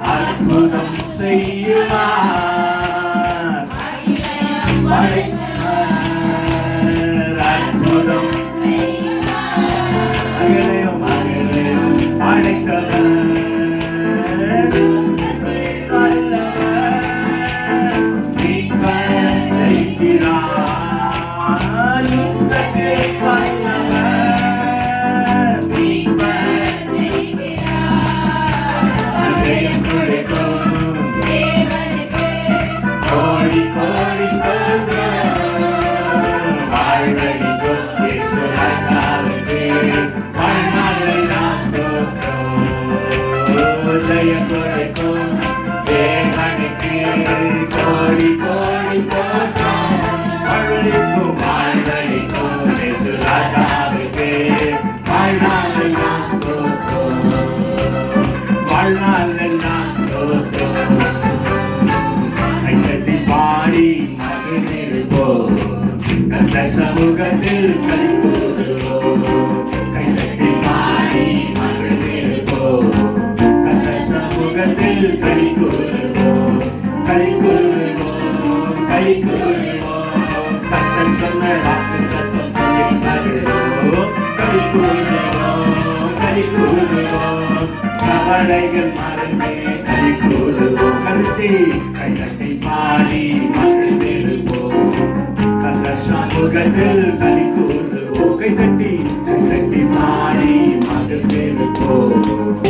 அற்புதம் செய்யுமார் அற்புதம் அகலையும் அடைத்தவர் சமூகத்தில் கைதட்டி பாடி மகிழ்ந்திருப்போம் கந்த சமூகத்தில் களி கூறுவோம் கத்தர் சொன்ன வாக்கு தத்துவம் சொல்லி மகிழ்வோம் களி கூறுவோம் கவலைகள் மறந்தே களி கூறுவோம் கைதட்டி பாடி மகிழ்ந்திருப்போம் சமூகத்தில் களி கூறுவோம் கைதட்டி பாடி மகிழ்ந்திருப்போம்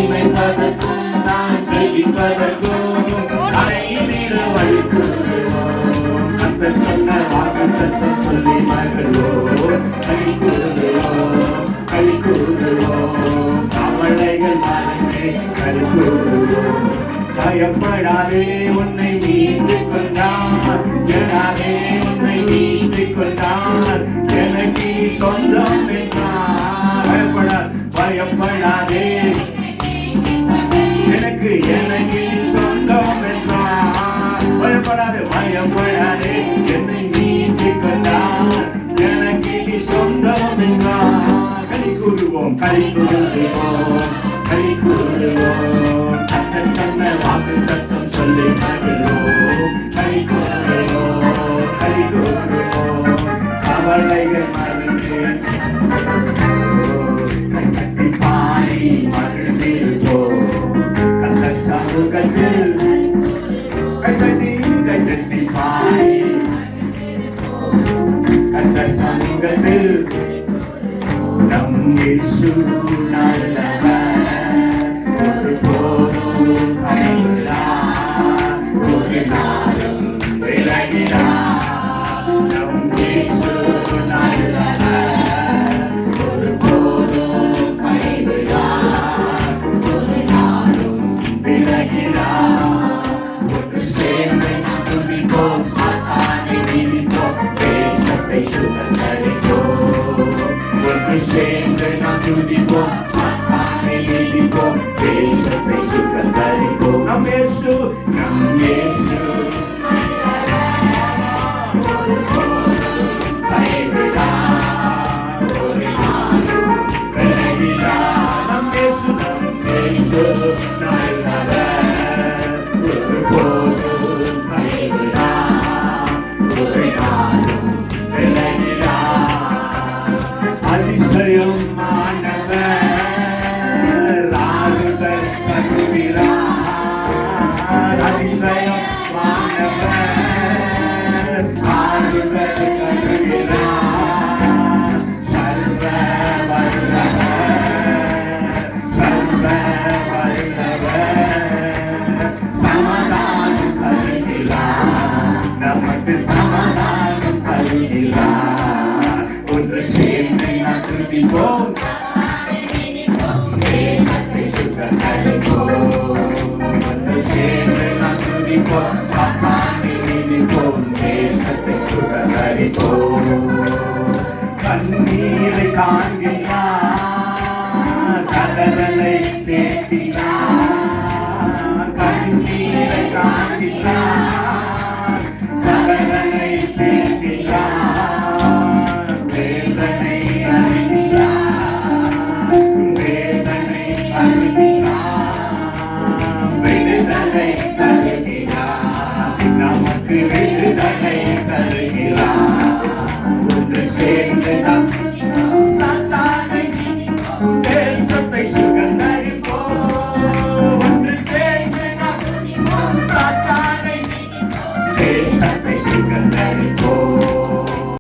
இமைப்பதற்கும் நான் ஜெயிப்பதற்கும் அனைவர வழி கூறுவோம் கர்த்தர் சொன்ன வாக்கு தத்துவம் சொல்லி மகிழ்வோம் களி கூறுவோம் கவலைகள் மறந்தே களி கூறுவோம் பயப்படாதே உன்னை மீட்டுக் கொண்டார் எடாதே உன்னை மீட்டுக் கொண்டார் எனக்கு சொந்தம் என்றார் பயப்படாதே எனக்கு சொந்தம் என்றார் பயப்படாதே என்னை மீட்டுக் கொண்டார் எனக்கு சொந்தம் என்றார் களி கூறுவோம் சொன்ன வாக்கு தத்துவம் சொல்லி மகிழ்வோம் களி கூறுவோம் கவலைகள் மறந்து கைதட்டி பாடி மகிழ்ந்திருப்போம் கர்த்தர் சமூகத்தில் கைதட்டி பாடி கர்த்தர் சமூகத்தில் நம் இயேசு நல்லவர் சேர்ந்து நாம் துதிப்போம் சாத்தானை எதிர்ப்போம் தேசத்தை சுகந்தரிப்போம் நம் இயேசு நல்லவர் ஒருபோதும் பரிபூரிப்போம். கண்ணீரை காண்கின்றார், கதறலை கேட்கின்றார். கண்ணீரை காண்கின்றார்,